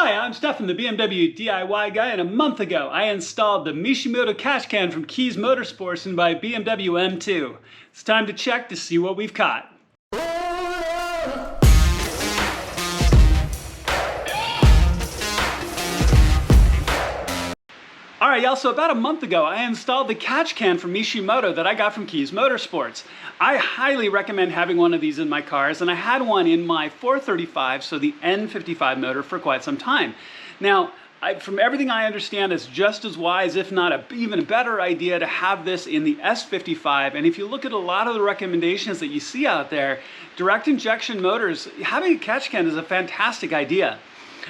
Hi, I'm Stefan, the BMW DIY guy, and a month ago I installed the Mishimoto catch can from Keys Motorsports in my BMW M2. It's time to check to see what we've caught. Alright y'all, so about a month ago I installed the catch can from Mishimoto that I got from Keys Motorsports. I highly recommend having one of these in my cars, and I had one in my 435, so the N55 motor, for quite some time. Now, from everything I understand, it's just as wise, if not even a better idea, to have this in the S55. And if you look at a lot of the recommendations that you see out there, direct injection motors, having a catch can is a fantastic idea.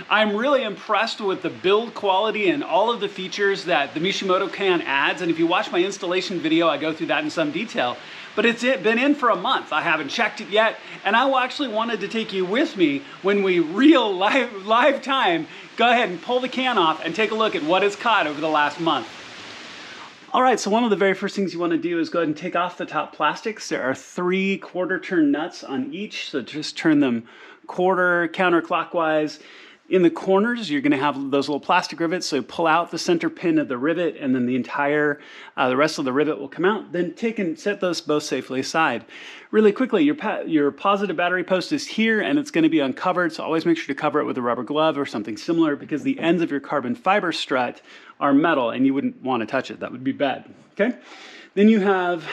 I'm really impressed with the build quality and all of the features that the Mishimoto can adds. And if you watch my installation video, I go through that in some detail. But it's been in for a month. I haven't checked it yet. And I actually wanted to take you with me when we live time, go ahead and pull the can off and take a look at what it's caught over the last month. All right, so one of the very first things you want to do is go ahead and take off the top plastics. There are 3 quarter turn nuts on each, so just turn them quarter counterclockwise. In the corners, you're going to have those little plastic rivets, so pull out the center pin of the rivet, and then the rest of the rivet will come out. Then take and set those both safely aside. Really quickly, your positive battery post is here, and it's going to be uncovered, so always make sure to cover it with a rubber glove or something similar, because the ends of your carbon fiber strut are metal, and you wouldn't want to touch it. That would be bad. Okay? Then you have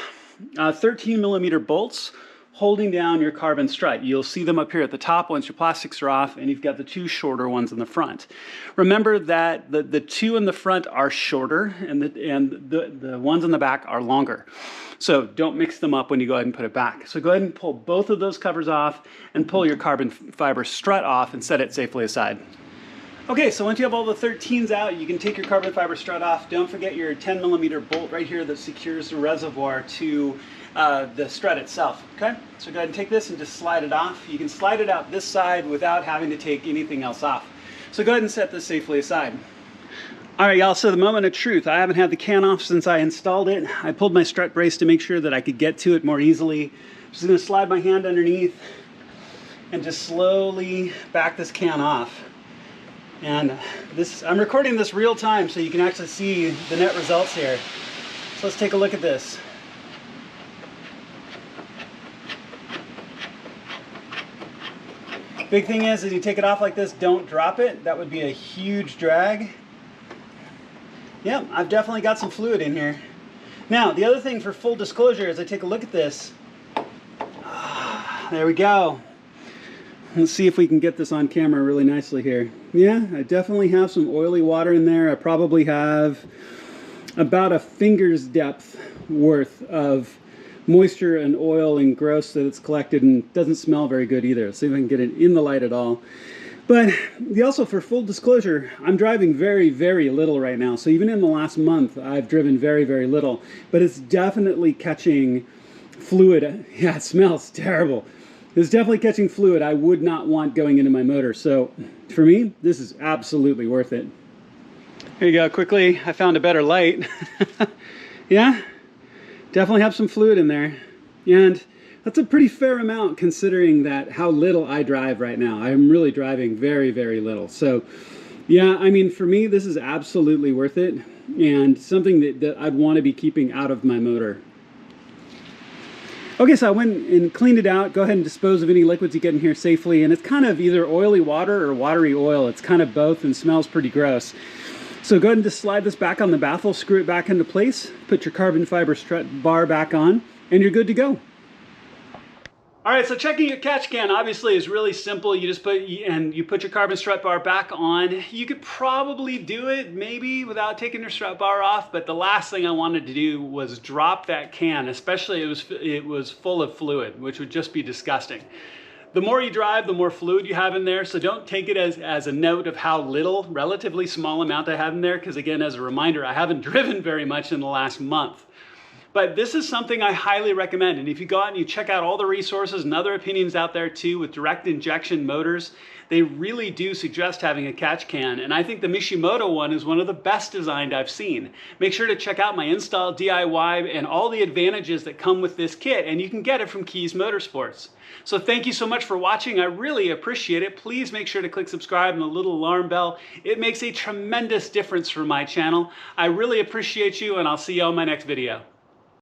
13mm bolts holding down your carbon strut. You'll see them up here at the top once your plastics are off, and you've got the 2 shorter ones in the front. Remember that the 2 in the front are shorter, and the ones in the back are longer. So don't mix them up when you go ahead and put it back. So go ahead and pull both of those covers off and pull your carbon fiber strut off and set it safely aside. Okay, so once you have all the 13s out, you can take your carbon fiber strut off. Don't forget your 10mm bolt right here that secures the reservoir to the strut itself. Okay, so go ahead and take this and just slide it off. You can slide it out this side without having to take anything else off. So go ahead and set this safely aside. All right, y'all, so the moment of truth. I haven't had the can off since I installed it. I pulled my strut brace to make sure that I could get to it more easily. I'm just going to slide my hand underneath and just slowly back this can off. And I'm recording this real time so you can actually see the net results here. So let's take a look at this. Big thing is, as you take it off like this, don't drop it. That would be a huge drag. Yeah, I've definitely got some fluid in here. Now, the other thing for full disclosure is I take a look at this. There we go. Let's see if we can get this on camera really nicely here. Yeah, I definitely have some oily water in there. I probably have about a finger's depth worth of moisture and oil and gross that it's collected, and doesn't smell very good either. Let's see if I can get it in the light at all. But also, for full disclosure, I'm driving very, very little right now. So even in the last month, I've driven very, very little. But it's definitely catching fluid. Yeah, it smells terrible. It's definitely catching fluid I would not want going into my motor. So for me, this is absolutely worth it. Here you go, quickly, I found a better light. Yeah, definitely have some fluid in there. And that's a pretty fair amount considering that how little I drive right now. I'm really driving very, very little. So yeah, I mean, for me, this is absolutely worth it, and something that I'd want to be keeping out of my motor. Okay, so I went and cleaned it out. Go ahead and dispose of any liquids you get in here safely. And it's kind of either oily water or watery oil. It's kind of both and smells pretty gross. So go ahead and just slide this back on the baffle, screw it back into place, put your carbon fiber strut bar back on, and you're good to go. All right, so checking your catch can obviously is really simple. You just put your carbon strut bar back on. You could probably do it maybe without taking your strut bar off, but the last thing I wanted to do was drop that can, especially it was full of fluid, which would just be disgusting. The more you drive, the more fluid you have in there, so don't take it as a note of how little, relatively small amount I have in there, because again, as a reminder, I haven't driven very much in the last month. But this is something I highly recommend. And if you go out and you check out all the resources and other opinions out there too with direct injection motors, they really do suggest having a catch can. And I think the Mishimoto one is one of the best designed I've seen. Make sure to check out my install DIY and all the advantages that come with this kit, and you can get it from Keys Motorsports. So thank you so much for watching. I really appreciate it. Please make sure to click subscribe and the little alarm bell. It makes a tremendous difference for my channel. I really appreciate you, and I'll see you on my next video.